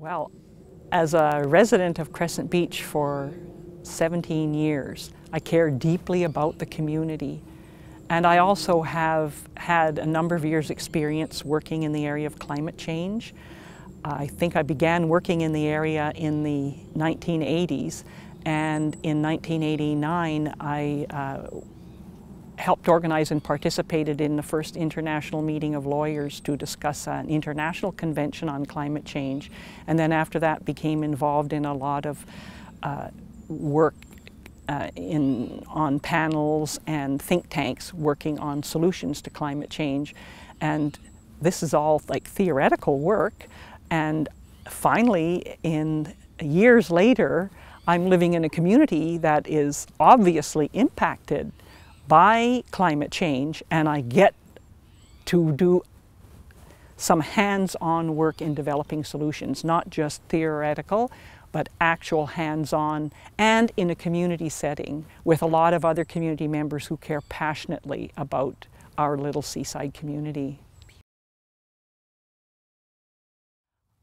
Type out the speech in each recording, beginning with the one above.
Well, as a resident of Crescent Beach for 17 years, I care deeply about the community. And I also have had a number of years' experience working in the area of climate change. I think I began working in the area in the 1980s, and in 1989 I helped organize and participated in the first international meeting of lawyers to discuss an international convention on climate change. And then after that became involved in a lot of work on panels and think tanks working on solutions to climate change. And this is all like theoretical work. And finally, years later, I'm living in a community that is obviously impacted by climate change, and I get to do some hands-on work in developing solutions, not just theoretical, but actual hands-on, and in a community setting with a lot of other community members who care passionately about our little seaside community.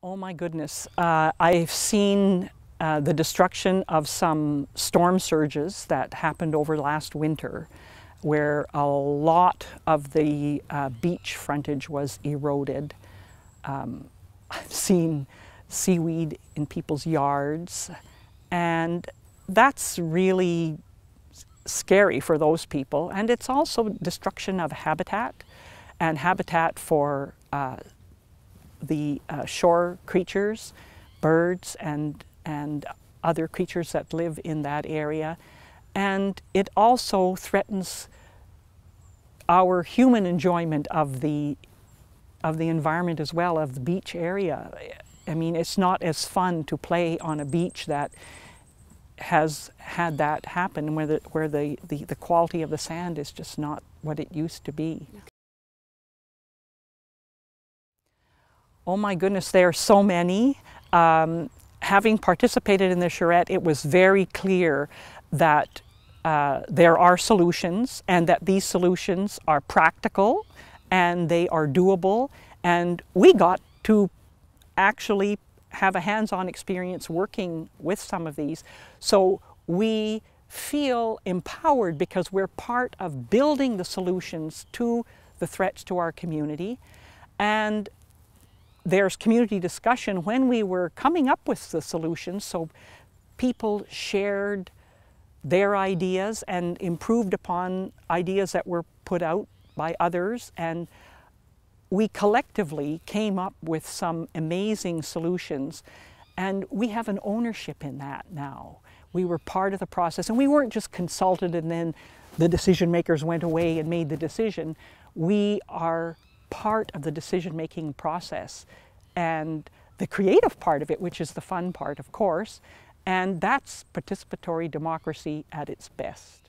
Oh my goodness, I've seen the destruction of some storm surges that happened over last winter, where a lot of the beach frontage was eroded. I've seen seaweed in people's yards, and that's really scary for those people. And it's also destruction of habitat, and habitat for the shore creatures, birds and other creatures that live in that area. And it also threatens our human enjoyment of the environment as well, of the beach area. I mean, it's not as fun to play on a beach that has had that happen, where the quality of the sand is just not what it used to be. Oh my goodness, there are so many. Having participated in the charrette, it was very clear that there are solutions, and that these solutions are practical and they are doable, and we got to actually have a hands-on experience working with some of these. So we feel empowered because we're part of building the solutions to the threats to our community. And there's community discussion when we were coming up with the solutions, so people shared their ideas and improved upon ideas that were put out by others, and we collectively came up with some amazing solutions, and we have an ownership in that now. We were part of the process, and we weren't just consulted and then the decision makers went away and made the decision. We are part of the decision-making process and the creative part of it, which is the fun part, of course. And that's participatory democracy at its best.